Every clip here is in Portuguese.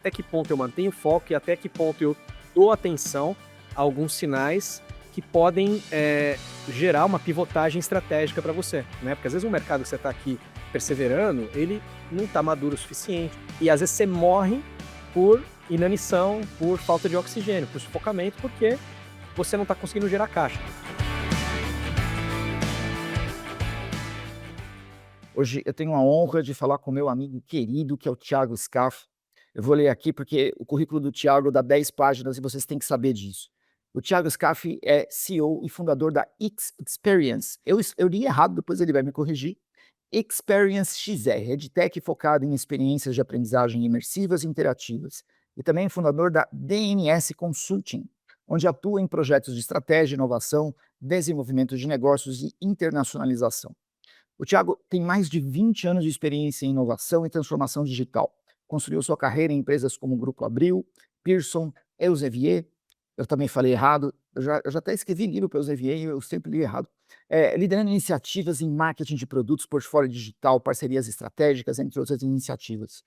até que ponto eu mantenho o foco e até que ponto eu dou atenção a alguns sinais que podem gerar uma pivotagem estratégica para você, né? Porque às vezes o mercado que você está aqui perseverando, ele não está maduro o suficiente. E às vezes você morre por inanição, por falta de oxigênio, por sufocamento, porque você não está conseguindo gerar caixa. Hoje eu tenho a honra de falar com meu amigo querido, que é o Thiago Scaff. Eu vou ler aqui porque o currículo do Thiago dá 10 páginas e vocês têm que saber disso. O Thiago Scaff é CEO e fundador da Experience. Eu li errado, depois ele vai me corrigir. Experience XR, EdTech focada em experiências de aprendizagem imersivas e interativas. E também fundador da DNS Consulting, onde atua em projetos de estratégia, inovação, desenvolvimento de negócios e internacionalização. O Thiago tem mais de 20 anos de experiência em inovação e transformação digital. Construiu sua carreira em empresas como o Grupo Abril, Pearson, Elsevier. Eu também falei errado, eu já até escrevi livro para Elsevier e eu sempre li errado. Liderando iniciativas em marketing de produtos, portfólio digital, parcerias estratégicas, entre outras iniciativas.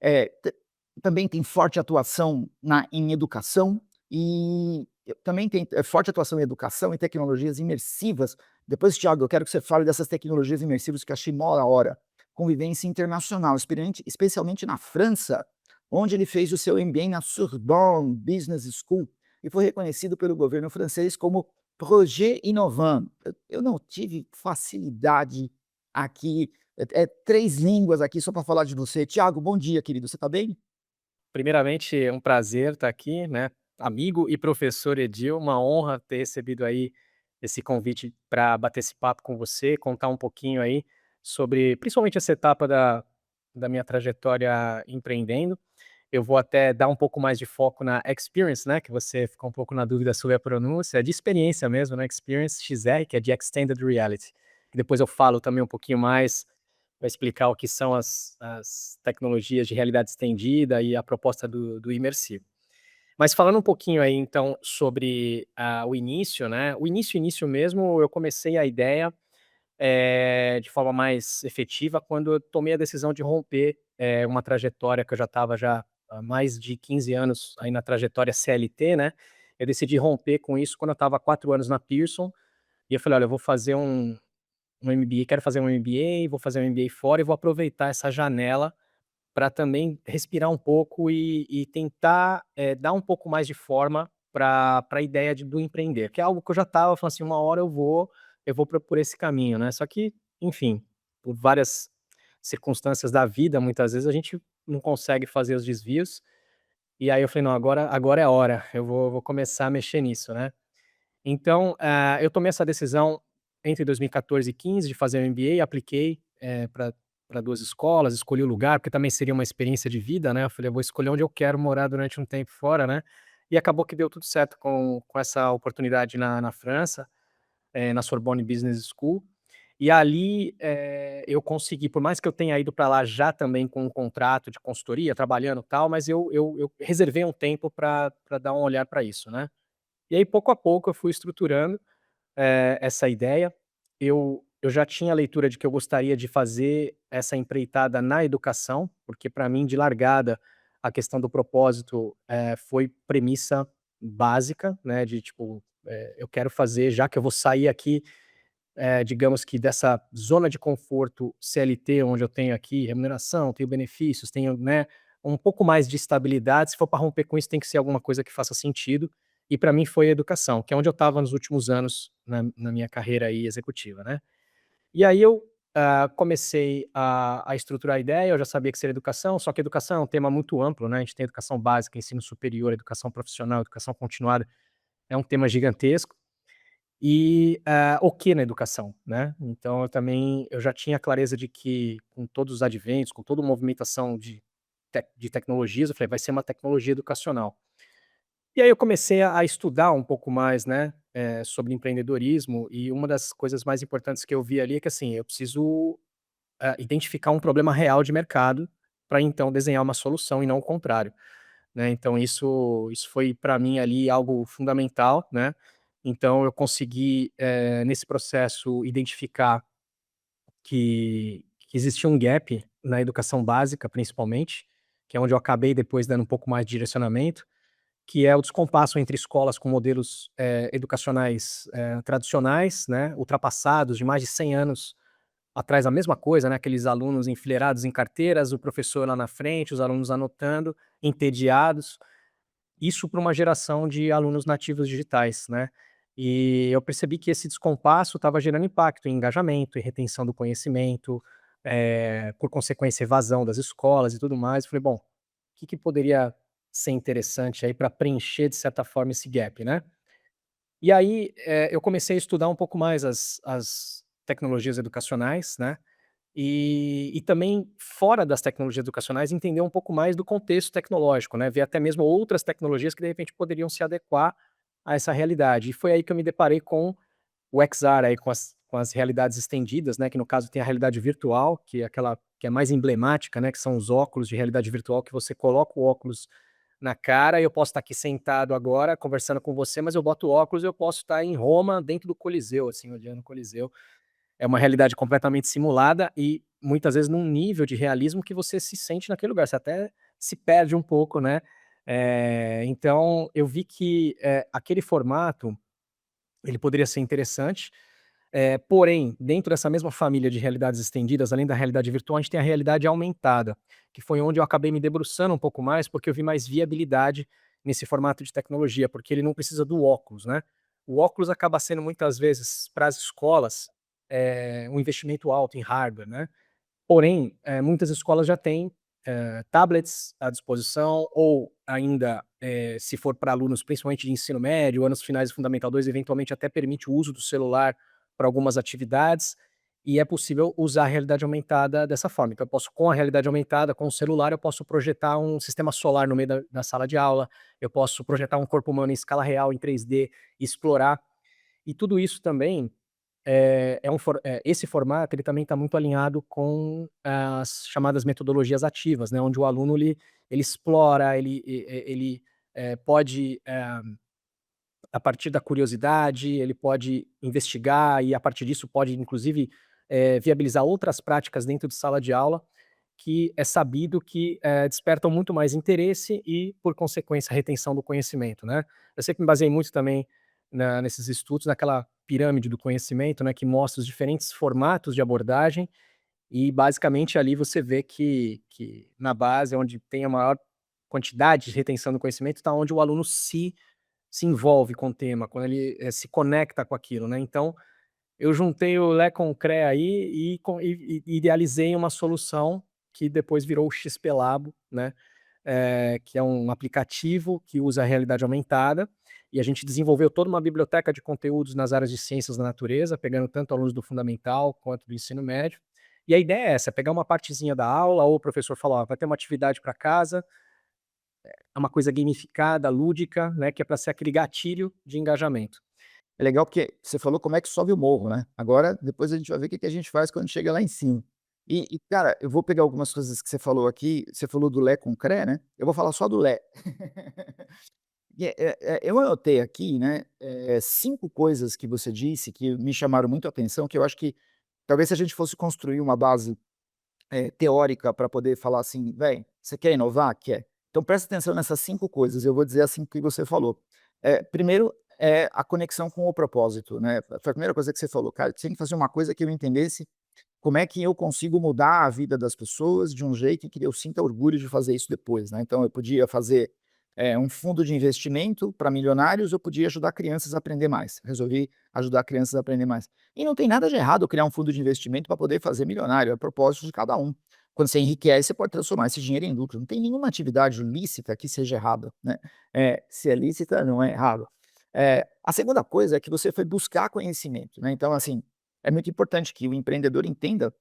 É, t Também tem forte atuação em educação e também tem forte atuação em educação e tecnologias imersivas. Depois, Thiago, eu quero que você fale dessas tecnologias imersivas que eu achei mó da hora. Convivência internacional, especialmente na França, onde ele fez o seu MBA na Sorbonne Business School e foi reconhecido pelo governo francês como Projet Innovant. Eu não tive facilidade aqui 3 línguas aqui só para falar de você. Tiago, bom dia, querido, você está bem? Primeiramente, é um prazer estar aqui, né? Amigo e professor Edil, uma honra ter recebido aí esse convite para bater esse papo com você, contar um pouquinho aí sobre, principalmente essa etapa da minha trajetória empreendendo. Eu vou até dar um pouco mais de foco na Experience, né? Que você ficou um pouco na dúvida sobre a pronúncia, é de experiência mesmo, né? Experience XR, que é de Extended Reality. E depois eu falo também um pouquinho mais para explicar o que são as tecnologias de realidade estendida e a proposta do imersivo. Mas falando um pouquinho aí então sobre, o início, né, o início mesmo eu comecei a ideia, de forma mais efetiva quando eu tomei a decisão de romper, uma trajetória que eu já estava já há mais de 15 anos aí na trajetória CLT, né, eu decidi romper com isso quando eu estava há 4 anos na Pearson, e eu falei: "Olha, eu vou fazer um MBA, quero fazer um MBA, vou fazer um MBA fora e vou aproveitar essa janela para também respirar um pouco e tentar, dar um pouco mais de forma para a ideia do empreender", que é algo que eu já estava falando assim: "Uma hora eu vou por esse caminho", né. Só que, enfim, por várias circunstâncias da vida, muitas vezes a gente não consegue fazer os desvios, e aí eu falei: "Não, agora é a hora, eu vou começar a mexer nisso", né. Então, eu tomei essa decisão entre 2014 e 15 de fazer o MBA, apliquei, para 2 escolas, escolhi o lugar, porque também seria uma experiência de vida, né, eu falei: "Eu vou escolher onde eu quero morar durante um tempo fora", né, e acabou que deu tudo certo com essa oportunidade na França, na Sorbonne Business School, e ali, eu consegui, por mais que eu tenha ido para lá já também com um contrato de consultoria, trabalhando e tal, mas eu reservei um tempo para dar um olhar para isso, né. E aí pouco a pouco eu fui estruturando, essa ideia. Eu já tinha a leitura de que eu gostaria de fazer essa empreitada na educação, porque para mim de largada a questão do propósito, foi premissa básica, né, de tipo, eu quero fazer já que eu vou sair aqui, digamos que dessa zona de conforto CLT, onde eu tenho aqui remuneração, tenho benefícios, tenho, né, um pouco mais de estabilidade, se for para romper com isso tem que ser alguma coisa que faça sentido, e para mim foi a educação, que é onde eu estava nos últimos anos na minha carreira aí executiva, né. E aí eu, comecei a estruturar a ideia, eu já sabia que seria educação, só que educação é um tema muito amplo, né, a gente tem educação básica, ensino superior, educação profissional, educação continuada, é um tema gigantesco. E, o que na educação, né. Então eu já tinha clareza de que com todos os adventos, com toda a movimentação de tecnologias, eu falei: "Vai ser uma tecnologia educacional". E aí eu comecei a estudar um pouco mais, né, sobre empreendedorismo, e uma das coisas mais importantes que eu vi ali é que, assim, eu preciso, identificar um problema real de mercado, para então desenhar uma solução e não o contrário, né. Então isso foi para mim ali algo fundamental, né. Então eu consegui, nesse processo identificar que existia um gap na educação básica principalmente, que é onde eu acabei depois dando um pouco mais de direcionamento, que é o descompasso entre escolas com modelos, educacionais, tradicionais, né, ultrapassados, de mais de 100 anos atrás da mesma coisa, né, aqueles alunos enfileirados em carteiras, o professor lá na frente, os alunos anotando, entediados. Isso para uma geração de alunos nativos digitais, né. E eu percebi que esse descompasso estava gerando impacto em engajamento, em retenção do conhecimento, por consequência, evasão das escolas e tudo mais. Falei: "Bom, o que que poderia ser interessante aí para preencher, de certa forma, esse gap, né?". E aí, eu comecei a estudar um pouco mais as tecnologias educacionais, né, e também fora das tecnologias educacionais entender um pouco mais do contexto tecnológico, né, ver até mesmo outras tecnologias que de repente poderiam se adequar a essa realidade. E foi aí que eu me deparei com o XR aí, com as realidades estendidas, né, que no caso tem a realidade virtual, que é aquela que é mais emblemática, né, que são os óculos de realidade virtual que você coloca o óculos na cara e eu posso estar aqui sentado agora conversando com você, mas eu boto o óculos e eu posso estar em Roma, dentro do Coliseu, assim, olhando o Coliseu. É uma realidade completamente simulada e muitas vezes num nível de realismo que você se sente naquele lugar, você até se perde um pouco, né. Então eu vi que, aquele formato, ele poderia ser interessante, porém, dentro dessa mesma família de realidades estendidas, além da realidade virtual, a gente tem a realidade aumentada, que foi onde eu acabei me debruçando um pouco mais, porque eu vi mais viabilidade nesse formato de tecnologia, porque ele não precisa do óculos, né. O óculos acaba sendo muitas vezes para as escolas, um investimento alto em hardware, né. Porém, muitas escolas já têm, tablets à disposição ou ainda, se for para alunos principalmente de ensino médio, anos finais do Fundamental 2, eventualmente até permite o uso do celular para algumas atividades, e é possível usar a realidade aumentada dessa forma. Então eu posso com a realidade aumentada, com o celular, eu posso projetar um sistema solar no meio da sala de aula, eu posso projetar um corpo humano em escala real, em 3D, explorar. E tudo isso também esse formato ele também está muito alinhado com as chamadas metodologias ativas, né, onde o aluno ele explora, ele, pode, a partir da curiosidade, ele pode investigar e a partir disso pode inclusive, viabilizar outras práticas dentro de sala de aula, que é sabido que, despertam muito mais interesse e, por consequência, a retenção do conhecimento, né. Eu sempre me baseei muito também nesses estudos, naquela pirâmide do conhecimento, né, que mostra os diferentes formatos de abordagem e, basicamente, ali você vê que na base, onde tem a maior quantidade de retenção do conhecimento, está onde o aluno se envolve com o tema, quando ele, se conecta com aquilo, né. Então, eu juntei o Lé com o Cré aí e idealizei uma solução que depois virou o XP Labo, né, que é um aplicativo que usa a realidade aumentada, e a gente desenvolveu toda uma biblioteca de conteúdos nas áreas de ciências da natureza, pegando tanto alunos do fundamental quanto do ensino médio. E a ideia é essa, é pegar uma partezinha da aula ou o professor fala: "Ó, vai ter uma atividade para casa", é uma coisa gamificada, lúdica, né, que é para ser aquele gatilho de engajamento. É legal porque você falou como é que sobe o morro, né. Agora, depois a gente vai ver o que que a gente faz quando chega lá em cima. Cara, eu vou pegar algumas coisas que você falou aqui, você falou do Lé com Cré, né, eu vou falar só do Lé. Eu anotei aqui, né, 5 coisas que você disse que me chamaram muito a atenção, que eu acho que talvez se a gente fosse construir uma base teórica para poder falar assim: "Véi, você quer inovar? Quer". Então presta atenção nessas 5 coisas, eu vou dizer as 5 que você falou. Primeiro é a conexão com o propósito, né, foi a primeira coisa que você falou: "Cara, tinha que fazer uma coisa que eu entendesse como é que eu consigo mudar a vida das pessoas de um jeito em que eu sinta orgulho de fazer isso depois, né. Então eu podia fazer, um fundo de investimento para milionários, eu podia ajudar crianças a aprender mais. Resolvi ajudar crianças a aprender mais. E não tem nada de errado criar um fundo de investimento para poder fazer milionário, é propósito de cada um. Quando você enriquece, você pode transformar esse dinheiro em lucro. Não tem nenhuma atividade lícita que seja errada, né. Se é lícita, não é errado. A segunda coisa é que você foi buscar conhecimento, né, então assim, é muito importante que o empreendedor entenda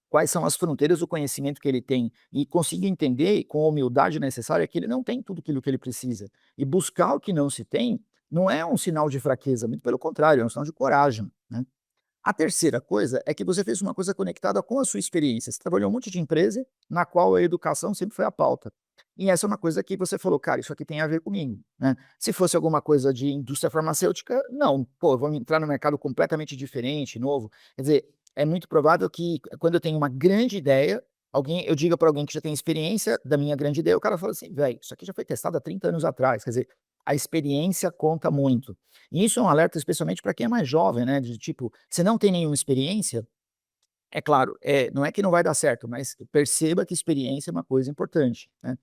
quais são as fronteiras do conhecimento que ele tem e consiga entender com a humildade necessária que ele não tem tudo aquilo que ele precisa. E buscar o que não se tem não é um sinal de fraqueza, muito pelo contrário, é um sinal de coragem, né. A terceira coisa é que você fez uma coisa conectada com a sua experiência. Você trabalhou em um monte de empresa na qual a educação sempre foi a pauta. E essa é uma coisa que você falou: "Cara, isso aqui tem a ver comigo", né. Se fosse alguma coisa de indústria farmacêutica, não. Pô, eu vou entrar num mercado completamente diferente, novo. Quer dizer, é muito provável que quando eu tenho uma grande ideia, Alguém eu diga para alguém que já tem experiência da minha grande ideia, o cara fala assim: "Velho, isso aqui já foi testado há 30 anos atrás", quer dizer, a experiência conta muito. E isso é um alerta especialmente para quem é mais jovem, né, de tipo, se não tem nenhuma experiência, é claro, não é que não vai dar certo, mas perceba que experiência é uma coisa importante, né.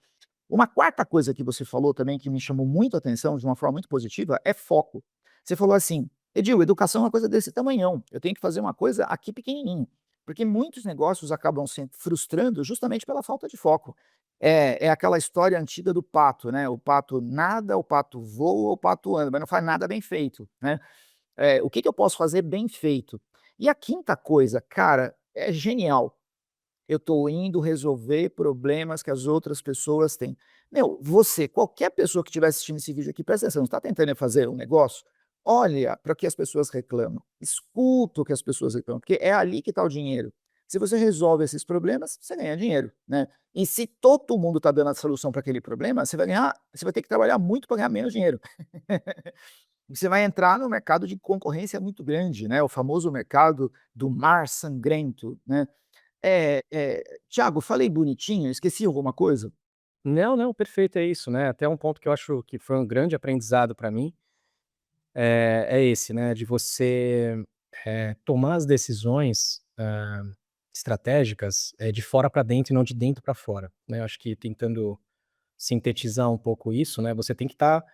Uma quarta coisa que você falou também que me chamou muito a atenção de uma forma muito positiva é foco. Você falou assim: "Edil, educação é uma coisa desse tamanhão, eu tenho que fazer uma coisa aqui pequenininho", porque muitos negócios acabam se frustrando justamente pela falta de foco. É aquela história antiga do pato, né, o pato nada, o pato voa, o pato anda, mas não faz nada bem feito, né. O que que eu posso fazer bem feito? E a quinta coisa, cara, é genial. Eu estou indo resolver problemas que as outras pessoas têm. Meu, você, qualquer pessoa que estiver assistindo esse vídeo aqui, presta atenção, está tentando fazer um negócio, olha para o que as pessoas reclamam, escuta o que as pessoas reclamam, porque é ali que está o dinheiro. Se você resolve esses problemas, você ganha dinheiro, né? E se todo mundo está dando a solução para aquele problema, você vai ter que trabalhar muito para ganhar menos dinheiro. Você vai entrar no mercado de concorrência muito grande, né? O famoso mercado do mar sangrento, né? Thiago, falei bonitinho, esqueci alguma coisa? Não, não, perfeito, é isso, né, até um ponto que eu acho que foi um grande aprendizado para mim, é esse, né, de você, tomar as decisões, estratégicas, de fora para dentro e não de dentro para fora, né, eu acho que tentando sintetizar um pouco isso, né, você tem que estar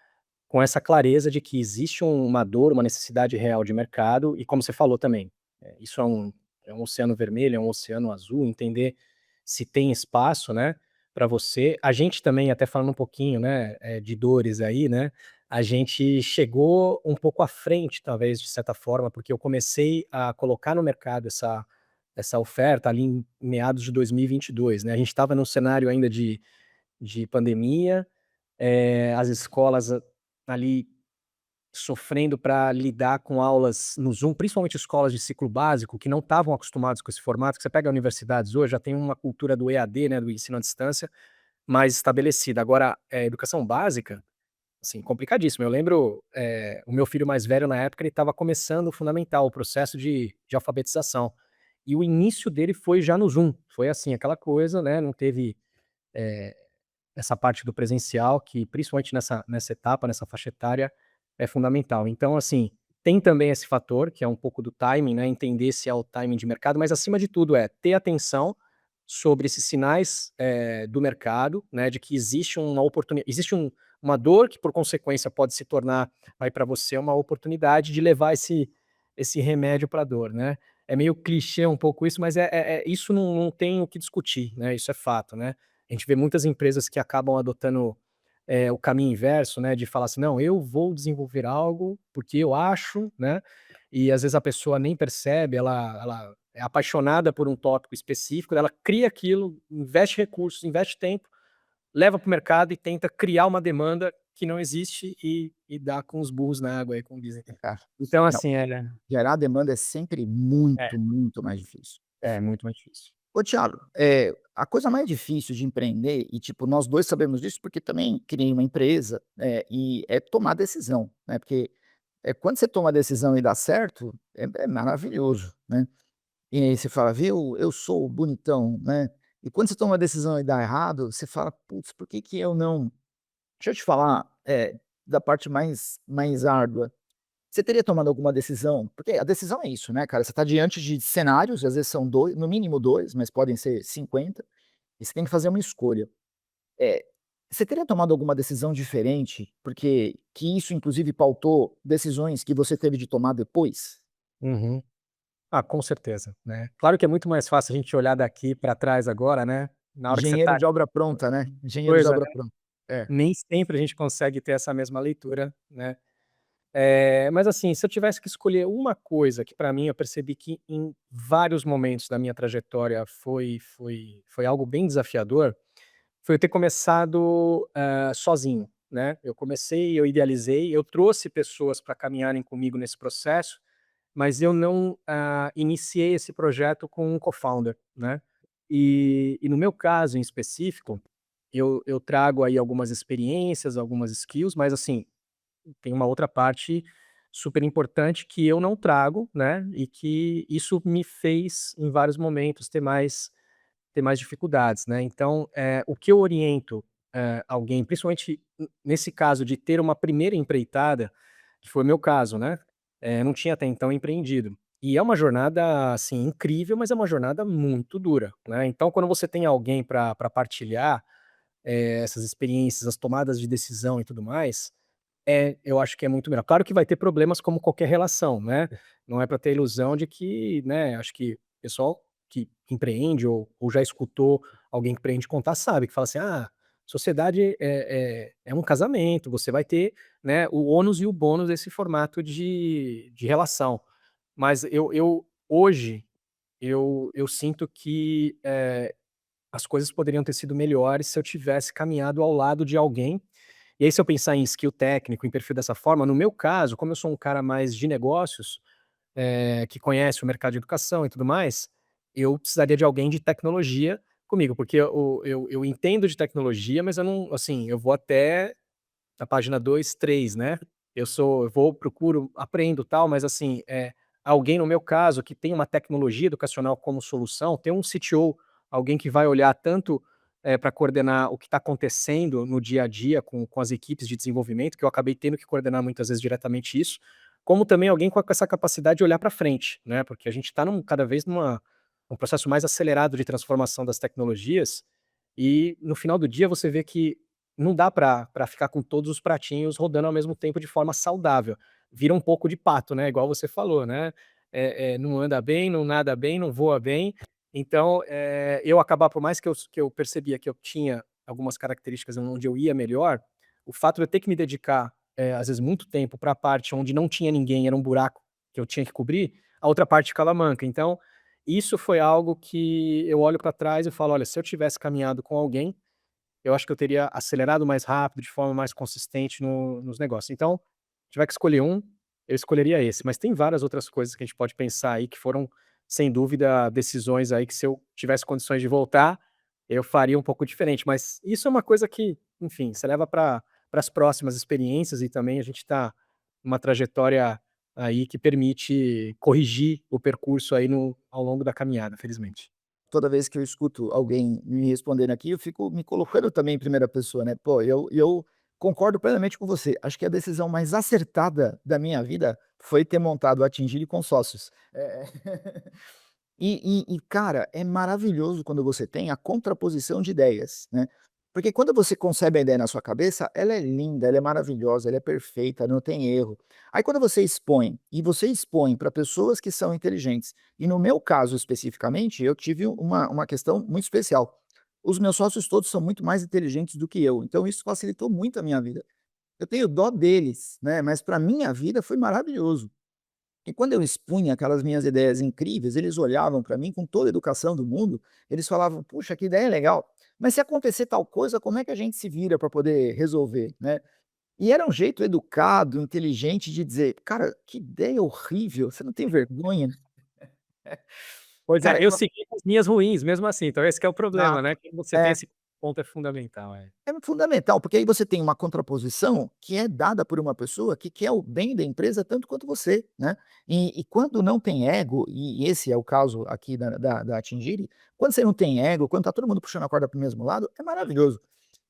com essa clareza de que existe uma dor, uma necessidade real de mercado e como você falou também, isso é um oceano vermelho, é um oceano azul, entender se tem espaço, né, para você. A gente também, até falando um pouquinho, né, de dores aí, né, a gente chegou um pouco à frente, talvez, de certa forma, porque eu comecei a colocar no mercado essa oferta ali em meados de 2022, né. A gente estava num cenário ainda de pandemia, as escolas ali sofrendo para lidar com aulas no Zoom, principalmente escolas de ciclo básico que não estavam acostumados com esse formato, que você pega universidades hoje, já tem uma cultura do EAD, né, do ensino à distância, mais estabelecida. Agora, educação básica, assim, complicadíssimo. Eu lembro, o meu filho mais velho na época, ele estava começando o fundamental, o processo de alfabetização. E o início dele foi já no Zoom, foi assim, aquela coisa, né, não teve, eh essa parte do presencial que principalmente nessa etapa, nessa faixa etária, é fundamental. Então, assim, tem também esse fator que é um pouco do timing, né, entender se é o timing de mercado, mas acima de tudo é ter atenção sobre esses sinais, do mercado, né, de que existe uma dor que por consequência pode se tornar aí para você uma oportunidade de levar esse remédio pra dor, né. É meio clichê um pouco isso, mas isso não tem o que discutir, né, isso é fato, né. A gente vê muitas empresas que acabam adotando, o caminho inverso, né, de falar assim: "Não, eu vou desenvolver algo, porque eu acho", né, e às vezes a pessoa nem percebe, ela é apaixonada por um tópico específico, ela cria aquilo, investe recursos, investe tempo, leva para o mercado e tenta criar uma demanda que não existe e dá com os burros na água aí, como dizem. Ah, Então não, assim, gerar demanda é sempre é, muito, muito mais difícil. é muito mais difícil. Ô Thiago, a coisa mais difícil de empreender, e tipo, nós 2 sabemos disso, porque também criei uma empresa, e é tomar decisão, né, porque, quando você toma a decisão e dá certo, é maravilhoso, né. E aí você fala: "Viu, eu sou o bonitão", né. E quando você toma a decisão e dá errado, você fala: "Putz, por que que eu não". Deixa eu te falar, da parte mais árdua. Você teria tomado alguma decisão? Porque a decisão é isso, né, cara, você está diante de cenários, às vezes são 2, no mínimo 2, mas podem ser 50, e você tem que fazer uma escolha. Eh, Você teria tomado alguma decisão diferente, porque que isso inclusive pautou decisões que você teve de tomar depois? Uhum. Ah, com certeza, né. Claro que é muito mais fácil a gente olhar daqui para trás agora, né, na hora que você Engenheiro tá de obra pronta, né, engenheiro de coisa, obra né, pronta. É. nem sempre a gente consegue ter essa mesma leitura, né. Mas assim, se eu tivesse que escolher uma coisa que para mim eu percebi que em vários momentos da minha trajetória foi algo bem desafiador, foi eu ter começado, sozinho, né. Eu comecei, eu idealizei, eu trouxe pessoas para caminharem comigo nesse processo, mas eu não, iniciei esse projeto com um co-founder, né. E no meu caso em específico, eu trago aí algumas experiências, algumas skills, mas assim, tem uma outra parte super importante que eu não trago, né, e que isso me fez, em vários momentos, ter mais ter mais dificuldades, né. Então, o que eu oriento, alguém, principalmente nesse caso de ter uma primeira empreitada, que foi o meu caso, né, não tinha até então empreendido. E é uma jornada, assim, incrível, mas é uma jornada muito dura, né. Então quando você tem alguém para partilhar, essas experiências, as tomadas de decisão e tudo mais, eu acho que é muito melhor. Claro que vai ter problemas como qualquer relação, né, não é para ter ilusão de que, né, acho que o pessoal que empreende ou já escutou alguém que empreende contar sabe, que fala assim: "Ah, sociedade é um casamento, você vai ter, né, o ônus e o bônus desse formato de relação". Mas eu hoje, eu sinto que, as coisas poderiam ter sido melhores se eu tivesse caminhado ao lado de alguém. E aí, se eu pensar em skill técnico, em perfil dessa forma, no meu caso, como eu sou um cara mais de negócios, que conhece o mercado de educação e tudo mais, eu precisaria de alguém de tecnologia comigo, porque eu entendo de tecnologia, mas eu não, assim, eu vou até na página 2, 3, né. Eu vou, procuro, aprendo, tal, mas assim, alguém no meu caso que tem uma tecnologia educacional como solução, ter um CTO, alguém que vai olhar tanto, para coordenar o que está acontecendo no dia a dia com as equipes de desenvolvimento, que eu acabei tendo que coordenar muitas vezes diretamente isso, como também alguém com essa capacidade de olhar para frente, né, porque a gente está cada vez um processo mais acelerado de transformação das tecnologias, e no final do dia você vê que não dá pra ficar com todos os pratinhos rodando ao mesmo tempo de forma saudável. Vira um pouco de pato, né, igual você falou, né, não anda bem, não nada bem, não voa bem. Então, eu acabar, por mais que eu percebia que eu tinha algumas características onde eu ia melhor, o fato de eu ter que me dedicar, às vezes muito tempo pra parte onde não tinha ninguém, era um buraco que eu tinha que cobrir, a outra parte ficava manca. Então, isso foi algo que eu olho pra trás e falo: "Olha, se eu tivesse caminhado com alguém, eu acho que eu teria acelerado mais rápido, de forma mais consistente nos negócios". Então, se tiver que escolher um, eu escolheria esse, mas tem várias outras coisas que a gente pode pensar aí que foram, sem dúvida, decisões aí que se eu tivesse condições de voltar, eu faria um pouco diferente, mas isso é uma coisa que, enfim, você leva para as próximas experiências e também a gente está numa trajetória aí que permite corrigir o percurso aí no ao longo da caminhada, felizmente. Toda vez que eu escuto alguém me respondendo aqui, eu fico me colocando também em primeira pessoa, né. Pô, eu concordo plenamente com você. Acho que a decisão mais acertada da minha vida foi ter montado a Atingir com sócios. Cara, é maravilhoso quando você tem a contraposição de ideias, né. Porque quando você concebe a ideia na sua cabeça, ela é linda, ela é maravilhosa, ela é perfeita, não tem erro. Aí quando você expõe para pessoas que são inteligentes, e no meu caso especificamente, eu tive uma questão muito especial. Os meus sócios todos são muito mais inteligentes do que eu, então isso facilitou muito a minha vida. Eu tenho dó deles, né, mas para minha vida foi maravilhoso. E quando eu expunha aquelas minhas ideias incríveis, eles olhavam para mim com toda a educação do mundo, eles falavam: "Puxa, que ideia legal, mas se acontecer tal coisa, como é que a gente se vira para poder resolver?", né. E era um jeito educado, inteligente de dizer: "Cara, que ideia horrível, você não tem vergonha?". Pois Cara, é, eu segui as minhas ruins mesmo assim, então esse que é o problema, né, exato. quando você tem É. esse ponto é fundamental, é. É fundamental, porque aí você tem uma contraposição que é dada por uma pessoa que quer o bem da empresa tanto quanto você, né. E quando não tem ego, e esse é o caso aqui da Atingire, quando você não tem ego, quando tá todo mundo puxando a corda para o mesmo lado, é maravilhoso.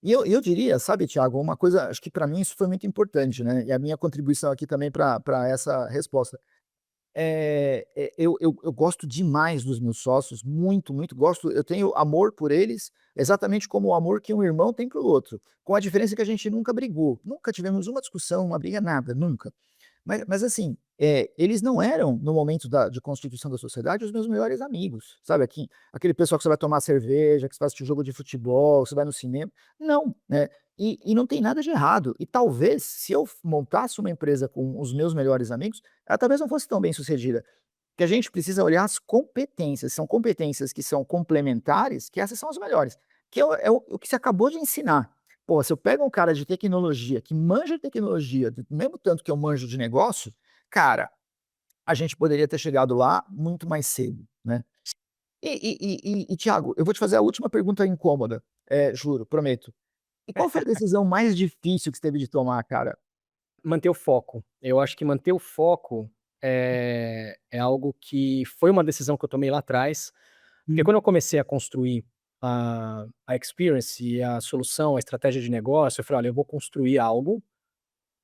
E eu diria, sabe, Thiago, uma coisa, acho que para mim isso foi muito importante, né, e a minha contribuição aqui também para essa resposta. Eu gosto demais dos meus sócios, muito, muito, gosto, eu tenho amor por eles, exatamente como o amor que um irmão tem para o outro, com a diferença que a gente nunca brigou, nunca tivemos uma discussão, uma briga, nada, nunca. Mas assim, eles não eram, no momento de constituição da sociedade, os meus melhores amigos, sabe, aquele pessoal que você vai tomar cerveja, que você vai assistir jogo de futebol, você vai no cinema, não, né. E não tem nada de errado, e talvez se eu montasse uma empresa com os meus melhores amigos, ela talvez não fosse tão bem-sucedida, porque a gente precisa olhar as competências, são competências que são complementares, que essas são as melhores, que é o que você acabou de ensinar. Pô, se eu pego um cara de tecnologia, que manja de tecnologia, do mesmo tanto que eu manjo de negócio, cara, a gente poderia ter chegado lá muito mais cedo, né. Thiago, eu vou te fazer a última pergunta incômoda, juro, prometo. E qual foi a decisão mais difícil que você teve de tomar, cara? Manter o foco. Eu acho que manter o foco, é algo que foi uma decisão que eu tomei lá atrás, porque Hum. quando eu comecei a construir a experience, a solução, a estratégia de negócio, eu falei: "Olha, eu vou construir algo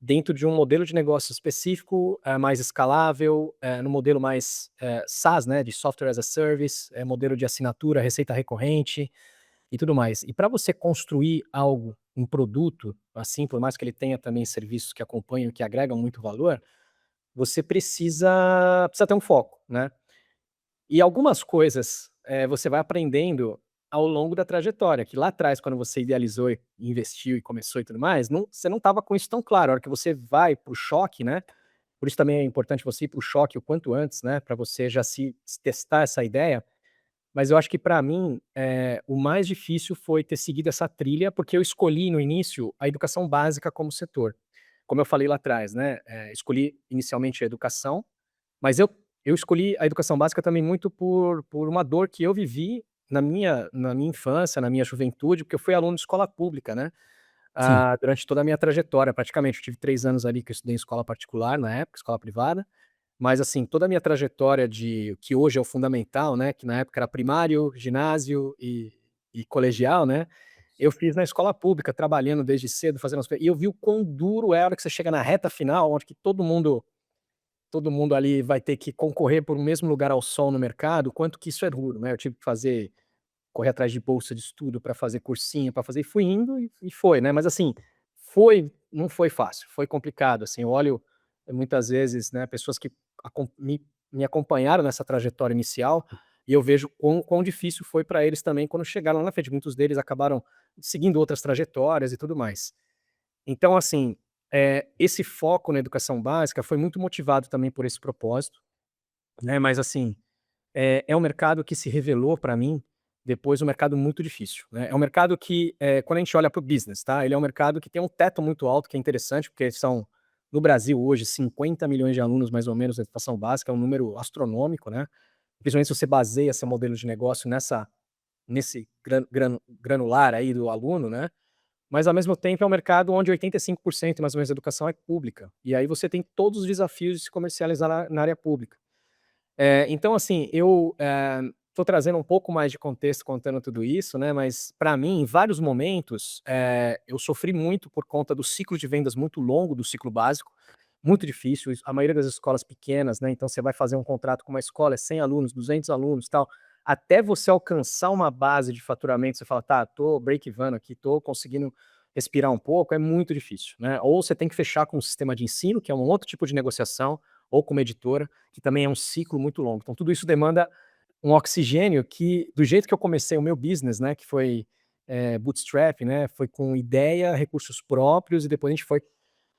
dentro de um modelo de negócio específico, mais escalável, no modelo mais, SaaS, né, de Software as a Service, modelo de assinatura, receita recorrente e tudo mais". E para você construir algo, um produto, assim, por mais que ele tenha também serviços que acompanham, que agregam muito valor, você precisa ter um foco, né. E algumas coisas, você vai aprendendo ao longo da trajetória, que lá atrás, quando você idealizou e investiu e começou e tudo mais, você não estava com isso tão claro. A hora que você vai para o choque, né, por isso também é importante você ir para o choque o quanto antes, né, para você já se testar essa ideia. Mas eu acho que para mim, o mais difícil foi ter seguido essa trilha, porque eu escolhi no início a educação básica como setor. Como eu falei lá atrás, né, escolhi inicialmente a educação, mas eu escolhi a educação básica também muito por uma dor que eu vivi na minha infância, na minha juventude, porque eu fui aluno de escola pública, né, Sim. durante toda a minha trajetória, praticamente. Eu tive 3 anos ali que eu estudei em escola particular na época, escola privada, mas assim, toda a minha trajetória de que hoje é o fundamental, né, que na época era primário, ginásio e colegial, né, eu fiz na escola pública, trabalhando desde cedo, fazendo as coi e eu vi o quão duro é a hora que você chega na reta final, onde que todo mundo ali vai ter que concorrer por um mesmo lugar ao sol no mercado, quanto que isso é duro, né. Eu tive que correr atrás de bolsa de estudo para fazer cursinho, para fazer e fui indo e foi, né. Mas assim, não foi fácil, foi complicado, assim, eu olho muitas vezes, né, pessoas que me acompanharam nessa trajetória inicial, e eu vejo quão difícil foi para eles também quando chegaram lá na frente. Muitos deles acabaram seguindo outras trajetórias e tudo mais. Então assim, esse foco na educação básica foi muito motivado também por esse propósito, né, mas assim, é um mercado que se revelou para mim depois um mercado muito difícil, né. É um mercado que, quando a gente olha para o business, tá, ele é um mercado que tem um teto muito alto, que é interessante, porque são, no Brasil hoje, 50 milhões de alunos mais ou menos na educação básica, é um número astronômico, né, principalmente se você baseia seu modelo de negócio nesse granular aí do aluno, né. Mas ao mesmo tempo é um mercado onde 85% mais ou menos da educação é pública, e aí você tem todos os desafios de se comercializar na área pública. Então assim, eu, tô trazendo um pouco mais de contexto contando tudo isso, né, mas para mim, em vários momentos, eu sofri muito por conta do ciclo de vendas muito longo do ciclo básico, muito difícil, a maioria das escolas pequenas, né, então você vai fazer um contrato com uma escola, é 100 alunos, 200 alunos, tal, até você alcançar uma base de faturamento, você fala: "Tá, tô break-even aqui, tô conseguindo respirar um pouco", é muito difícil, né. Ou você tem que fechar com um sistema de ensino, que é um outro tipo de negociação, ou com uma editora, que também é um ciclo muito longo. Então tudo isso demanda um oxigênio que, do jeito que eu comecei o meu business, né, que foi, bootstrap, né, foi com ideia, recursos próprios e depois a gente foi,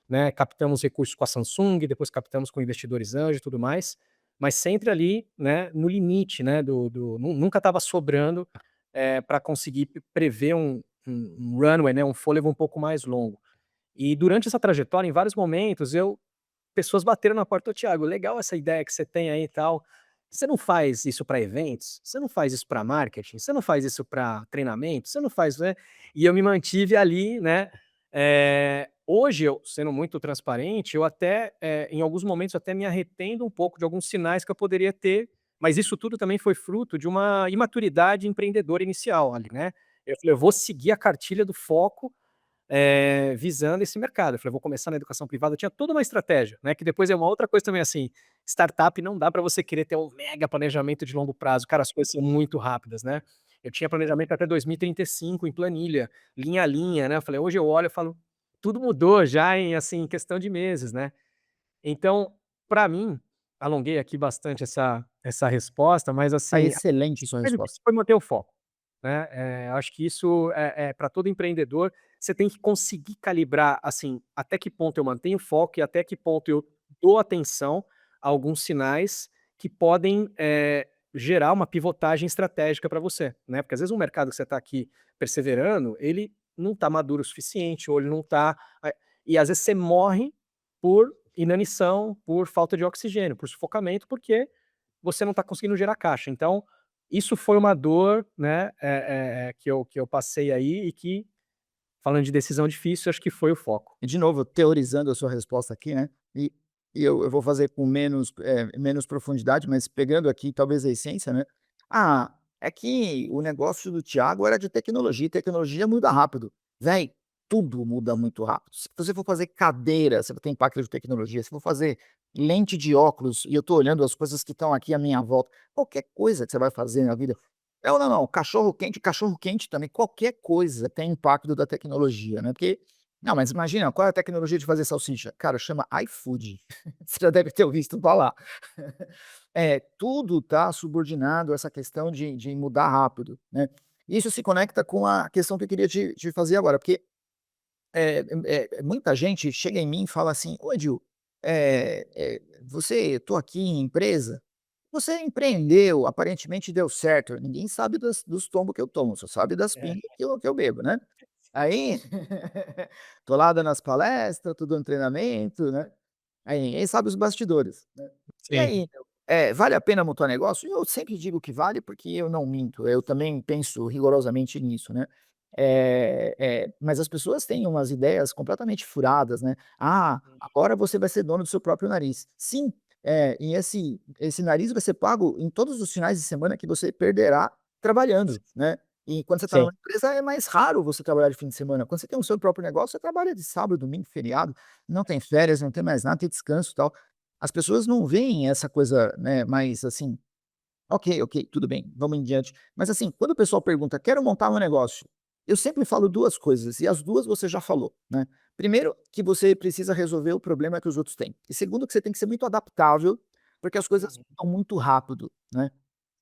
né, captamos recursos com a Samsung, depois captamos com investidores anjo e tudo mais, mas sempre ali, né, no limite, né, nunca estava sobrando, para conseguir prever um runway, né, um fôlego um pouco mais longo. E durante essa trajetória, em vários momentos, pessoas bateram na porta: "Ô Thiago, legal essa ideia que você tem aí e tal. Você não faz isso para eventos? Você não faz isso para marketing? Você não faz isso para treinamento? Você não faz, né?" E eu me mantive ali, né. Hoje eu, sendo muito transparente, eu até, em alguns momentos até me arrependo um pouco de alguns sinais que eu poderia ter, mas isso tudo também foi fruto de uma imaturidade empreendedora inicial ali, né. Eu falei: "Eu vou seguir a cartilha do foco, visando esse mercado". Eu falei: "Vou começar na educação privada", eu tinha toda uma estratégia, né, que depois é uma outra coisa também, assim, startup não dá para você querer ter um mega planejamento de longo prazo, cara, as coisas são muito rápidas, né. Eu tinha planejamento até 2035 em planilha, linha a linha, né, eu falei, hoje eu olho e falo: "Tudo mudou já em, assim, questão de meses", né. Então, para mim, alonguei aqui bastante essa resposta, mas Ah, assim, excelente sua mais resposta. difícil foi manter o foco, né, acho que isso é pra todo empreendedor, você tem que conseguir calibrar, assim, até que ponto eu mantenho o foco e até que ponto eu dou atenção a alguns sinais que podem, gerar uma pivotagem estratégica para você, né, porque às vezes um mercado que você está aqui perseverando, ele não está maduro o suficiente ou ele não está, e às vezes você morre por inanição, por falta de oxigênio, por sufocamento, porque você não está conseguindo gerar caixa. Então, isso foi uma dor, né, que eu passei aí e que, falando de decisão difícil, acho que foi o foco. E de novo, teorizando a sua resposta aqui, né, e eu vou fazer com menos profundidade, mas pegando aqui talvez a essência, né. A É que o negócio do Thiago era de tecnologia, e tecnologia muda rápido. Véi, tudo muda muito rápido. Se você for fazer cadeira, você vai ter impacto de tecnologia. Se for fazer lente de óculos, e eu tô olhando as coisas que estão aqui à minha volta, qualquer coisa que você vai fazer na vida não, não, não, cachorro quente também, qualquer coisa tem impacto da tecnologia, né, porque não, mas imagina, qual é a tecnologia de fazer salsicha? Cara, chama iFood. Você já deve ter ouvido falar. Tudo está subordinado a essa questão de mudar rápido, né. Isso se conecta com a questão que eu queria te fazer agora, porque, muita gente chega em mim e fala assim: "Ô Edil, você tô aqui em empresa, você empreendeu, aparentemente deu certo, ninguém sabe dos tombos que eu tomo, só sabe das É, pingas que eu bebo, né. Aí, tô lá dando as palestras, tô dando treinamento, né, aí ninguém sabe os bastidores, né. E sim, aí, vale a pena montar negócio? Eu sempre digo que vale, porque eu não minto, eu também penso rigorosamente nisso, né. Mas as pessoas têm umas ideias completamente furadas, né. "Ah, agora você vai ser dono do seu próprio nariz". Sim, e esse nariz vai ser pago em todos os finais de semana que você perderá trabalhando, né. E quando você está sim. numa empresa é mais raro você trabalhar de fim de semana. Quando você tem o seu próprio negócio, você trabalha de sábado, domingo, feriado, não tem férias, não tem mais nada, tem descanso e tal. As pessoas não veem essa coisa, né, mais assim: "Ok, ok, tudo bem, vamos em diante". Mas assim, quando o pessoal pergunta: "Quero montar um negócio", eu sempre falo 2 coisas, e as 2 você já falou, né. Primeiro, que você precisa resolver o problema que os outros têm. E segundo, que você tem que ser muito adaptável, porque as coisas Uhum, mudam muito rápido, né.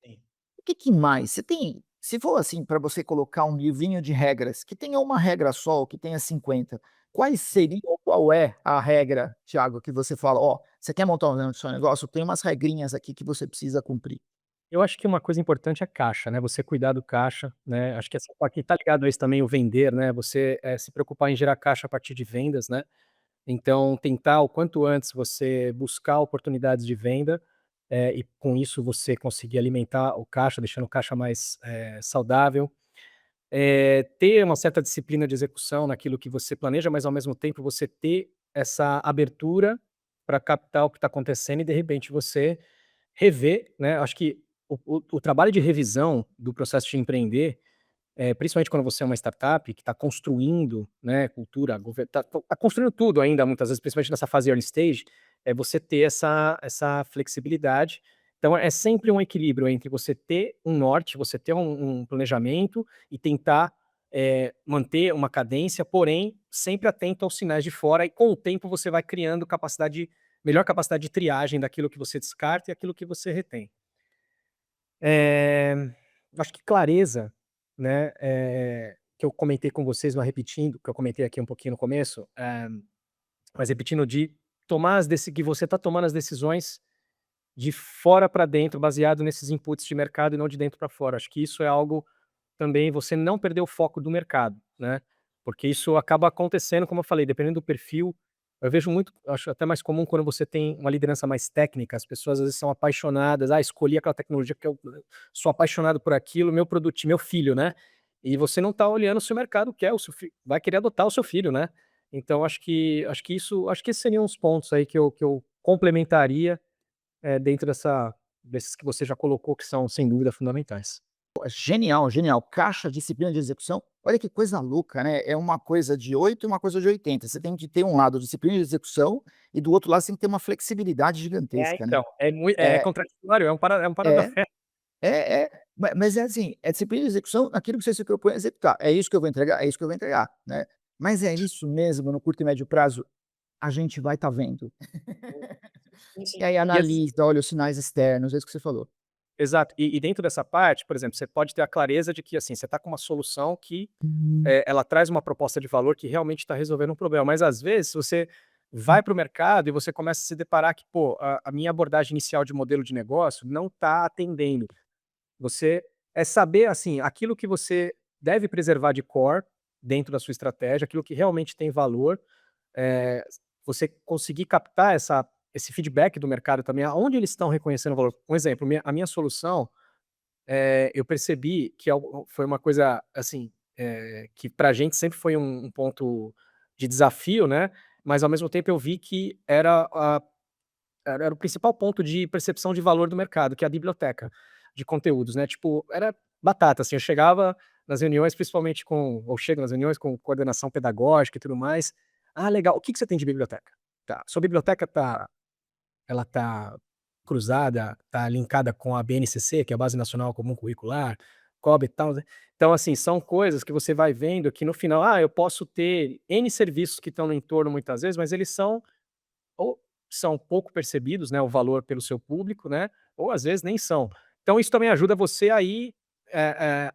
sim. O que que mais? Você tem se for assim para você colocar um livrinho de regras, que tenha uma regra só ou que tenha 50, quais seriam ou qual é a regra, Thiago, que você fala: "Ó, você quer montar um seu negócio? Tem umas regrinhas aqui que você precisa cumprir". Eu acho que uma coisa importante é caixa, né, você cuidar do caixa, né, acho que essa parte tá ligado a isso também, o vender, né, você, se preocupar em gerar caixa a partir de vendas, né, então tentar o quanto antes você buscar oportunidades de venda, e com isso você conseguir alimentar o caixa, deixando o caixa mais, saudável. Ter uma certa disciplina de execução naquilo que você planeja, mas ao mesmo tempo você ter essa abertura para captar o que está acontecendo e de repente você rever, né, acho que o trabalho de revisão do processo de empreender, principalmente quando você é uma startup que está construindo, né, cultura, tá construindo tudo ainda muitas vezes, principalmente nessa fase early stage, é você ter essa flexibilidade. Então é sempre um equilíbrio entre você ter um norte, você ter um planejamento e tentar, manter uma cadência, porém sempre atento aos sinais de fora e com o tempo você vai criando melhor capacidade de triagem daquilo que você descarta e aquilo que você retém. Eh, Acho que clareza, né, que eu comentei com vocês, mas repetindo, que eu comentei aqui um pouquinho no começo, mas repetindo de tomar as deci que você está tomando as decisões de fora para dentro, baseado nesses inputs de mercado e não de dentro para fora. Acho que isso é algo também você não perder o foco do mercado, né, porque isso acaba acontecendo, como eu falei, dependendo do perfil, eu vejo muito acho até mais comum quando você tem uma liderança mais técnica, as pessoas às vezes são apaixonadas: "Ah, escolhi aquela tecnologia que eu sou apaixonado por aquilo, meu filho", né, e você não está olhando se o mercado quer o seu fi vai querer adotar o seu filho, né. Então acho que esses seriam os pontos aí que eu complementaria, dentro desses que você já colocou que são sem dúvida fundamentais. Pô, genial, genial. Caixa, disciplina de execução, olha que coisa louca, né, é uma coisa de 8 e uma coisa de 80. Você tem que ter um lado disciplina de execução e do outro lado você tem que ter uma flexibilidade gigantesca, né. Então, é É, contraditório, é um paradoxo. é, mas é assim, é disciplina de execução naquilo que você se propõe a executar. É isso que eu vou entregar, é isso que eu vou entregar, né. Mas é isso mesmo no curto e médio prazo? A gente vai estar vendo. Sim, E sim. aí E assim analisa, olha os sinais externos, é isso que você falou. exato. E dentro dessa parte, por exemplo, você pode ter a clareza de que, assim, você está com uma solução que, Uhum. ela traz uma proposta de valor que realmente está resolvendo um problema, mas às vezes você vai para o mercado e você começa a se deparar que, pô, a minha abordagem inicial de modelo de negócio não está atendendo. Você saber, assim, aquilo que você deve preservar de core dentro da sua estratégia, aquilo que realmente tem valor, eh, você conseguir captar esse feedback do mercado também, aonde eles estão reconhecendo o valor. Um exemplo, a minha solução, eu percebi que foi uma coisa, assim, que pra gente sempre foi um ponto de desafio, né, mas ao mesmo tempo eu vi que era o principal ponto de percepção de valor do mercado, que é a biblioteca de conteúdos, né, tipo, era batata, assim, eu chegava nas reuniões, principalmente com ou chego nas reuniões com coordenação pedagógica e tudo mais. "Ah, legal, o que que você tem de biblioteca?". "Tá, sua biblioteca ela tá cruzada, tá linkada com a BNCC, que é a Base Nacional Comum Curricular, COB e tal", né. Então, assim, são coisas que você vai vendo que no final, eu posso ter N serviços que estão no entorno muitas vezes, mas eles são ou são pouco percebidos, né, o valor pelo seu público, né, ou às vezes nem são. Então isso também ajuda você a ir,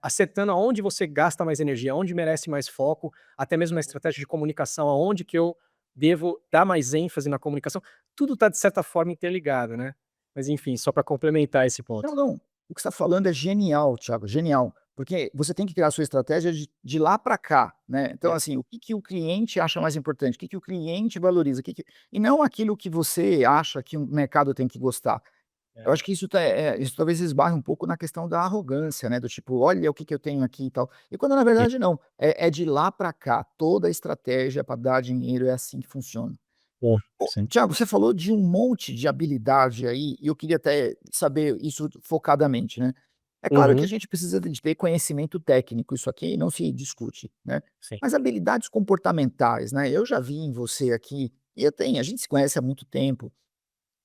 acertando aonde você gasta mais energia, aonde merece mais foco, até mesmo na estratégia de comunicação, aonde que eu devo dar mais ênfase na comunicação. Tudo está de certa forma interligado, né. Mas enfim, só para complementar esse Não, ponto. não, o que você está falando é genial, Thiago, genial, porque você tem que criar a sua estratégia de lá para cá, né. Então, É. assim, o que que o cliente acha mais importante, o que que o cliente valoriza, o que que e não aquilo que você acha que o mercado tem que gostar. Eu É. acho que isso talvez esbarre um pouco na questão da arrogância, né, do tipo: "Olha o que que eu tenho aqui e tal", e quando na E verdade não, é de lá para cá, toda a estratégia para dar dinheiro é assim que funciona. Bom, Ô, sim. Thiago, você falou de um monte de habilidade aí, e eu queria até saber isso focadamente, né. É claro que a Uhum, gente precisa de ter conhecimento técnico, isso aqui não se discute, né. sim. Mas habilidades comportamentais, né, eu já vi em você aqui, e eu tenho a gente se conhece há muito tempo,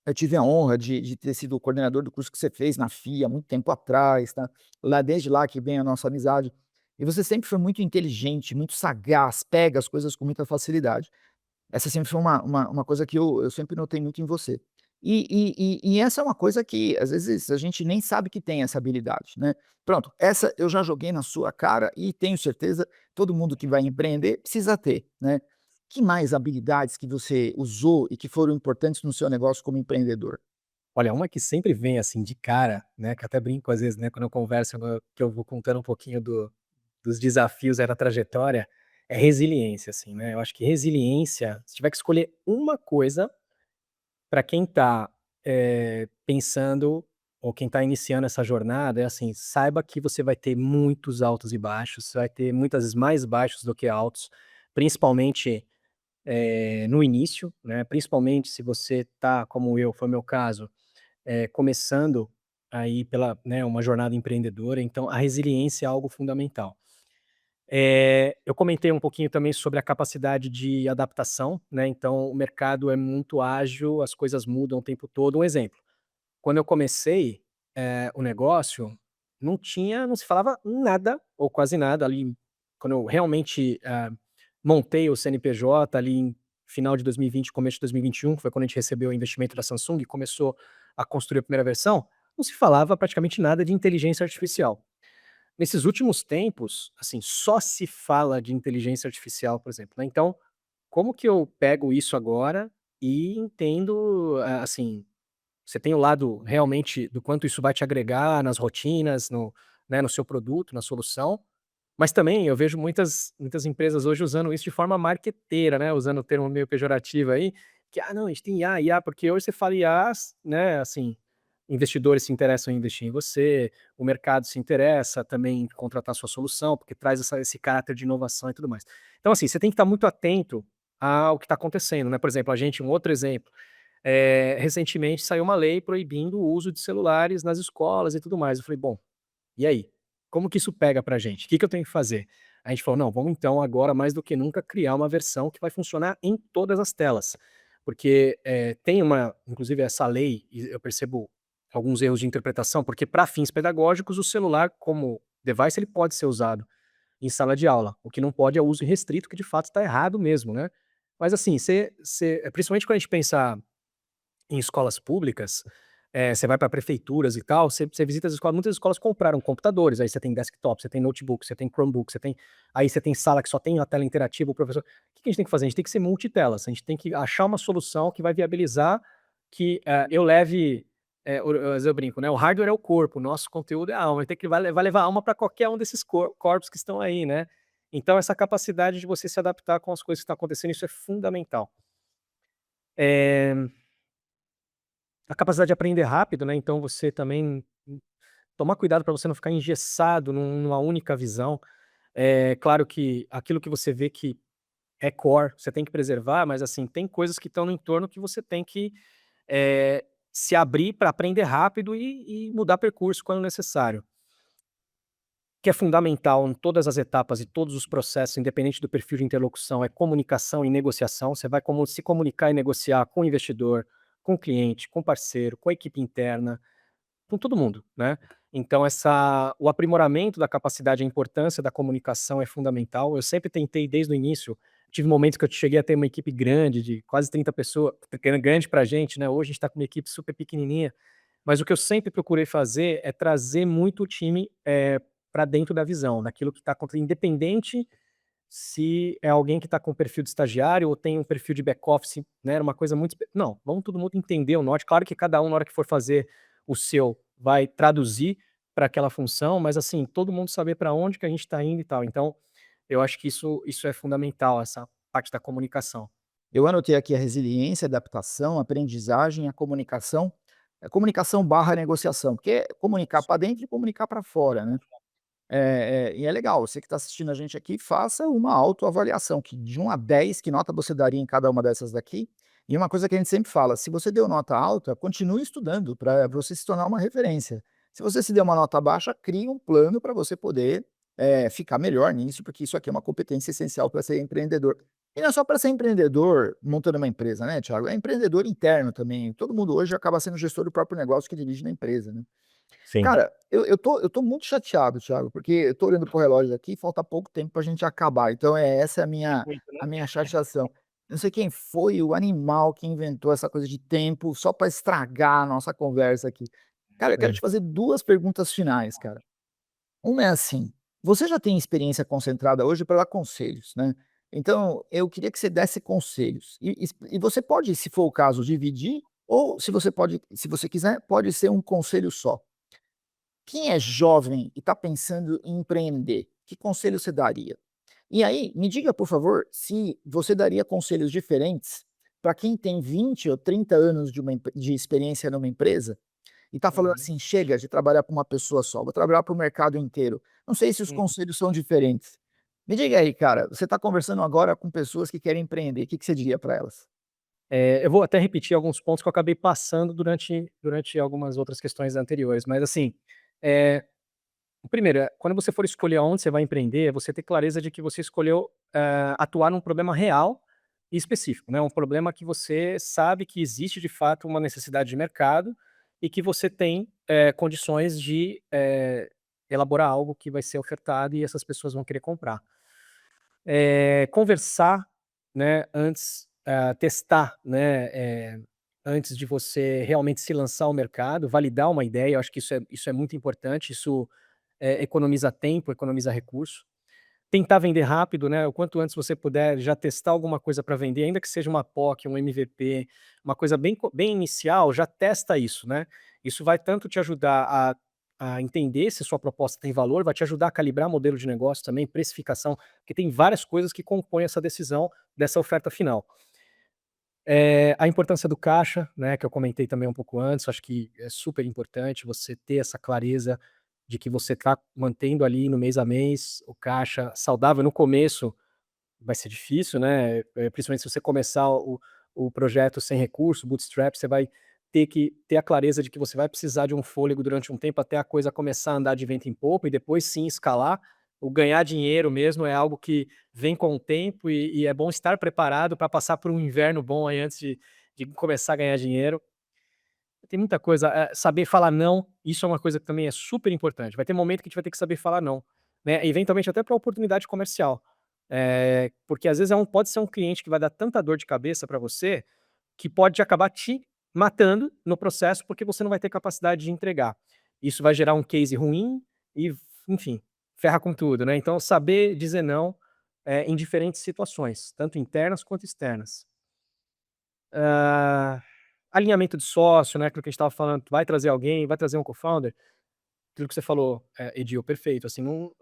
eu tive a honra de ter sido o coordenador do curso que você fez na FIA, há muito tempo atrás, tá. Lá desde lá que vem a nossa amizade. E você sempre foi muito inteligente, muito sagaz, pega as coisas com muita facilidade. Essa sempre foi uma coisa que eu sempre notei muito em você. E essa é uma coisa que, às vezes, a gente nem sabe que tem essa habilidade, né. Pronto, essa eu já joguei na sua cara e tenho certeza, todo mundo que vai empreender precisa ter, né. Que mais habilidades que você usou e que foram importantes no seu negócio como empreendedor? Olha, uma que sempre vem, assim, de cara, né, que eu até brinco às vezes, né, quando eu converso, que eu vou contando um pouquinho dos desafios aí da trajetória, é resiliência, assim, né. Eu acho que resiliência, se tiver que escolher uma coisa para quem tá, pensando ou quem tá iniciando essa jornada, é assim, saiba que você vai ter muitos altos e baixos, você vai ter muitas vezes mais baixos do que altos, principalmente, no início, né, principalmente se você tá, como eu, foi o meu caso, começando aí pela né, uma jornada empreendedora, então a resiliência é algo fundamental. Eu comentei um pouquinho também sobre a capacidade de adaptação, né, então o mercado é muito ágil, as coisas mudam o tempo todo. Um exemplo, quando eu comecei, o negócio, não se falava nada, ou quase nada ali, quando eu realmente, montei o CNPJ ali em final de 2020, começo de 2021, que foi quando a gente recebeu o investimento da Samsung e começou a construir a primeira versão, não se falava praticamente nada de inteligência artificial. Nesses últimos tempos, assim, só se fala de inteligência artificial, por exemplo, né, então, como que eu pego isso agora e entendo, assim, você tem o lado realmente do quanto isso vai te agregar nas rotinas, no seu produto, na solução, mas também eu vejo muitas empresas hoje usando isso de forma marqueteira, né, usando o termo meio pejorativo aí, que: "Ah, não, a gente tem IA, IA", porque hoje você fala IAs, né, assim, investidores se interessam em investir em você, o mercado se interessa também em contratar sua solução, porque traz esse caráter de inovação e tudo mais. Então, assim, você tem que estar muito atento ao que está acontecendo, né, por exemplo, um outro exemplo, recentemente saiu uma lei proibindo o uso de celulares nas escolas e tudo mais. Eu falei: "Bom, e aí? Como que isso pega pra gente? O que que eu tenho que fazer?". A gente falou: "Não, vamos então agora mais do que nunca criar uma versão que vai funcionar em todas as telas". Porque, tem uma inclusive essa lei, e eu percebo alguns erros de interpretação, porque para fins pedagógicos o celular como device ele pode ser usado em sala de aula, o que não pode é o uso irrestrito, que de fato está errado mesmo, né. Mas assim, principalmente quando a gente pensa em escolas públicas, você vai para prefeituras e tal, você visita as escolas, muitas escolas compraram computadores, aí você tem desktop, você tem notebook, você tem Chromebook, você tem sala que só tem a tela interativa, o professor o que a gente tem que fazer? A gente tem que ser multitelas, a gente tem que achar uma solução que vai viabilizar que, eu leve, às vezes eu brinco, né, o hardware é o corpo, o nosso conteúdo é a alma, tem que vai levar a alma para qualquer um desses corpos que estão aí, né. Então essa capacidade de você se adaptar com as coisas que estão acontecendo, isso é fundamental. Eh A capacidade de aprender rápido, né, então você também tomar cuidado para você não ficar engessado numa única visão. É claro que aquilo que você vê que é core, você tem que preservar, mas, assim, tem coisas que estão no entorno que você tem que, se abrir para aprender rápido e mudar percurso quando necessário. que é fundamental em todas as etapas e todos os processos, independente do perfil de interlocução, é comunicação e negociação. Você vai como se comunicar e negociar com o investidor, com o cliente, com o parceiro, com a equipe interna, com todo mundo, né. Então o aprimoramento da capacidade, a importância da comunicação é fundamental. Eu sempre tentei desde o início, tive momentos que eu cheguei a ter uma equipe grande de quase 30 pessoas, grande pra gente, né, hoje a gente tá com uma equipe super pequenininha, mas o que eu sempre procurei fazer é trazer muito o time, pra dentro da visão, daquilo que está independente se é alguém que está com perfil de estagiário ou tem um perfil de back office, né, era uma coisa muito não, vamos todo mundo entender o norte, claro que cada um na hora que for fazer o seu, vai traduzir para aquela função, mas assim, todo mundo saber para onde que a gente está indo e tal, então, eu acho que isso é fundamental, essa parte da comunicação. Eu anotei aqui a resiliência, adaptação, aprendizagem, a comunicação barra negociação, porque é comunicar para dentro e comunicar para fora, né. E é legal, você que está assistindo a gente aqui, faça uma autoavaliação, que de 1 a 10, que nota você daria em cada uma dessas daqui? E uma coisa que a gente sempre fala, se você deu nota alta, continue estudando para você se tornar uma referência. Se você se deu uma nota baixa, crie um plano para você poder, ficar melhor nisso, porque isso aqui é uma competência essencial para ser empreendedor. E não é só para ser empreendedor montando uma empresa, né, Thiago, é empreendedor interno também, todo mundo hoje acaba sendo gestor do próprio negócio que dirige na empresa, né. Sim. Cara, eu tô muito chateado, Thiago, porque eu tô olhando pro relógio aqui e falta pouco tempo pra gente acabar, então essa é a minha Muito, né? a minha chateação. Não sei quem foi o animal que inventou essa coisa de tempo só pra estragar a nossa conversa aqui. Cara, eu quero te É. fazer 2 perguntas finais, cara. Uma é assim, você já tem experiência concentrada hoje para dar conselhos, né, então eu queria que você desse conselhos e você pode, se for o caso, dividir ou se você quiser, pode ser um conselho só. Quem é jovem e está pensando em empreender, que conselho você daria? E aí, me diga, por favor, se você daria conselhos diferentes para quem tem 20 ou 30 anos de experiência numa empresa e está falando Uhum, assim: chega de trabalhar para uma pessoa só, vou trabalhar para o mercado inteiro. Não sei se os uhum. conselhos são diferentes. Me diga aí, cara, você está conversando agora com pessoas que querem empreender, o que que você diria para elas? Eu vou até repetir alguns pontos que eu acabei passando durante algumas outras questões anteriores, mas assim, eh primeiro, quando você for escolher aonde você vai empreender, é você ter clareza de que você escolheu, atuar num problema real e específico, né, um problema que você sabe que existe de fato uma necessidade de mercado e que você tem, condições de, elaborar algo que vai ser ofertado e essas pessoas vão querer comprar. Conversar, né, antes, testar, né, antes de você realmente se lançar ao mercado, validar uma ideia, eu acho que isso é muito importante, isso economiza tempo, economiza recurso. Tentar vender rápido, né, o quanto antes você puder já testar alguma coisa para vender, ainda que seja uma POC, um MVP, uma coisa bem inicial, já testa isso, né. Isso vai tanto te ajudar a entender se a sua proposta tem valor, vai te ajudar a calibrar modelo de negócio também, precificação, porque tem várias coisas que compõem essa decisão dessa oferta final. A importância do caixa, né, que eu comentei também um pouco antes, acho que é super importante você ter essa clareza de que você está mantendo ali no mês a mês o caixa saudável. No começo vai ser difícil, né, principalmente se você começar o projeto sem recurso, bootstrap, você vai ter que ter a clareza de que você vai precisar de um fôlego durante um tempo até a coisa começar a andar de vento em popa e depois sim escalar. O ganhar dinheiro mesmo é algo que vem com o tempo e é bom estar preparado para passar por um inverno bom aí antes de começar a ganhar dinheiro. Tem muita coisa, saber falar não, isso é uma coisa que também é super importante. Vai ter momento que a gente vai ter que saber falar não, né, eventualmente até para oportunidade comercial. Porque às vezes pode ser um cliente que vai dar tanta dor de cabeça para você, que pode acabar te matando no processo, porque você não vai ter capacidade de entregar. Isso vai gerar um case ruim e, enfim, ferra com tudo, né. Então saber dizer não, em diferentes situações, tanto internas quanto externas. Hã, alinhamento de sócio, né, aquilo que a gente estava falando, vai trazer alguém, vai trazer um co-founder, aquilo que você falou, Edil, perfeito, assim, não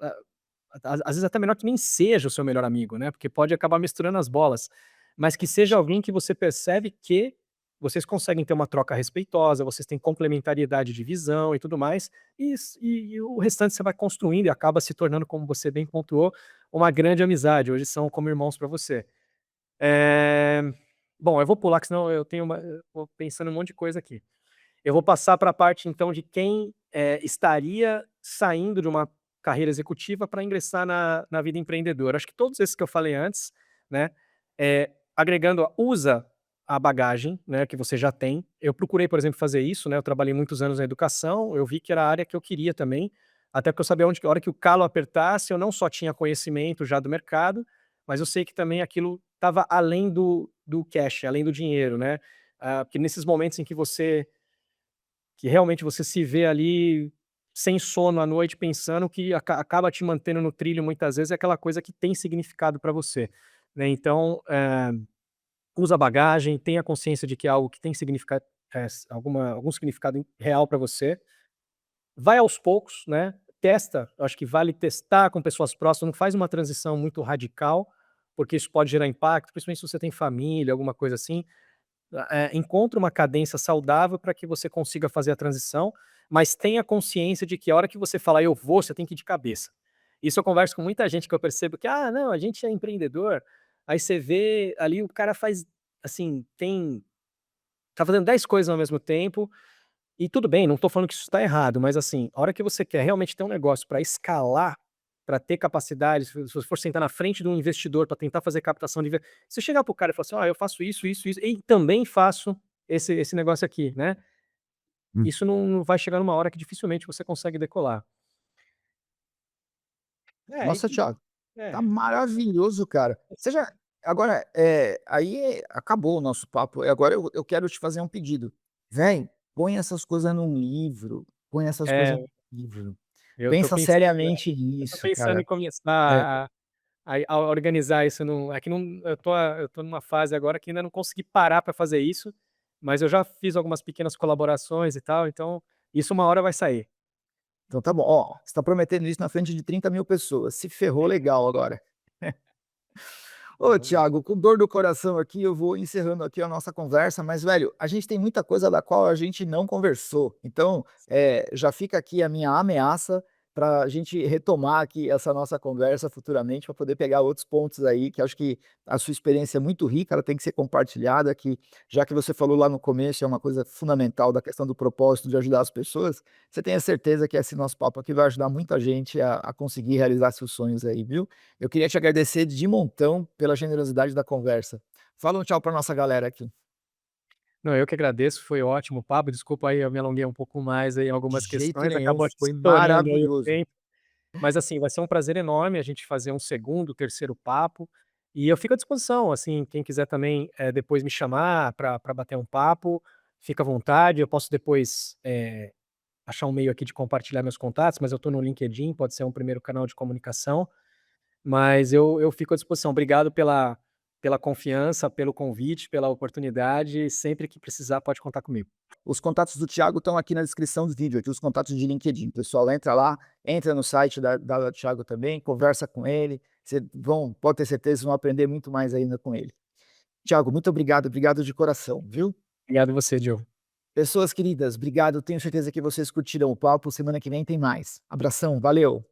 às vezes até melhor que nem seja o seu melhor amigo, né, porque pode acabar misturando as bolas, mas que seja alguém que você percebe que vocês conseguem ter uma troca respeitosa, vocês têm complementariedade de visão e tudo mais, e o restante você vai construindo e acaba se tornando, como você bem pontuou, uma grande amizade, hoje são como irmãos para você. Eh, bom, eu vou pular que senão eu tô pensando em um monte de coisa aqui. Eu vou passar para a parte então de quem, estaria saindo de uma carreira executiva para ingressar na vida empreendedora. Acho que todos esses que eu falei antes, né, agregando usa a bagagem, né, que você já tem. Eu procurei, por exemplo, fazer isso, né, eu trabalhei muitos anos na educação, eu vi que era a área que eu queria também, até porque eu sabia onde a hora que o calo apertasse, eu não só tinha conhecimento já do mercado, mas eu sei que também aquilo estava além do cash, além do dinheiro, né. Porque nesses momentos em que realmente você se vê ali sem sono à noite pensando que acaba te mantendo no trilho muitas vezes é aquela coisa que tem significado para você, né. Então, usa bagagem, tenha consciência de que é algo que tem significado, algum significado real para você. Vai aos poucos, né, testa, eu acho que vale testar com pessoas próximas, não faz uma transição muito radical, porque isso pode gerar impacto, principalmente se você tem família, alguma coisa assim. Encontre uma cadência saudável para que você consiga fazer a transição, mas tenha consciência de que a hora que você falar: "Eu vou", você tem que ir de cabeça. Isso eu converso com muita gente que eu percebo que: "Ah, não, a gente é empreendedor", aí você vê ali o cara faz, assim, tá fazendo 10 coisas ao mesmo tempo, e tudo bem, não estou falando que isso está errado, mas assim, a hora que você quer realmente ter um negócio para escalar, para ter capacidade, se você for sentar na frente de um investidor para tentar fazer captação de você chegar para o cara e falar assim: "Ó, eu faço isso, isso, isso, e também faço esse negócio aqui", né, Hum. isso não vai chegar numa hora que dificilmente você consegue decolar. É, Nossa, Thiago, tá é, maravilhoso, cara. Você já agora, aí acabou o nosso papo, e agora eu quero te fazer um pedido. Véi, põe essas coisas num livro, põe essas coisas é, num livro. eu tô Pensa pensando, seriamente eu tô nisso, pensando em cara. É, começar a organizar isso num é que não eu tô numa fase agora que ainda não consegui parar para fazer isso, mas eu já fiz algumas pequenas colaborações e tal, então isso uma hora vai sair. então tá bom. Ó, você tá prometendo isso na frente de 30.000 pessoas, se ferrou legal agora. Ô, Vamos Thiago, com dor do coração aqui, eu vou encerrando aqui a nossa conversa, mas, velho, a gente tem muita coisa da qual a gente não conversou. Então, já fica aqui a minha ameaça para a gente retomar aqui essa nossa conversa futuramente, para poder pegar outros pontos aí, que acho que a sua experiência é muito rica, ela tem que ser compartilhada, que já que você falou lá no começo, é uma coisa fundamental da questão do propósito de ajudar as pessoas, você tenha certeza que esse nosso papo aqui vai ajudar muita gente a conseguir realizar seus sonhos aí, viu? Eu queria te agradecer de montão pela generosidade da conversa. Fala um tchau para nossa galera aqui. Não, eu que agradeço, foi ótimo o papo, desculpa aí, eu me alonguei um pouco mais aí em De algumas jeito questões, nenhum, acabou foi estourando aí o maravilhoso. tempo. Mas assim, vai ser um prazer enorme a gente fazer um segundo, terceiro papo, e eu fico à disposição, assim, quem quiser também, depois me chamar para bater um papo, fica à vontade, eu posso depois, achar um meio aqui de compartilhar meus contatos, mas eu estou no LinkedIn, pode ser um primeiro canal de comunicação, mas eu fico à disposição. Obrigado pela confiança, pelo convite, pela oportunidade, sempre que precisar pode contar comigo. Os contatos do Thiago estão aqui na descrição do vídeo, aqui os contatos de LinkedIn. Pessoal, entra lá, entra no site da Thiago também, conversa com ele, vocês vão pode ter certeza, vão aprender muito mais ainda com ele. Thiago, muito obrigado, obrigado de coração, viu? Obrigado você, Diogo. Pessoas queridas, obrigado, tenho certeza que vocês curtiram o papo, semana que vem tem mais. Abração, valeu.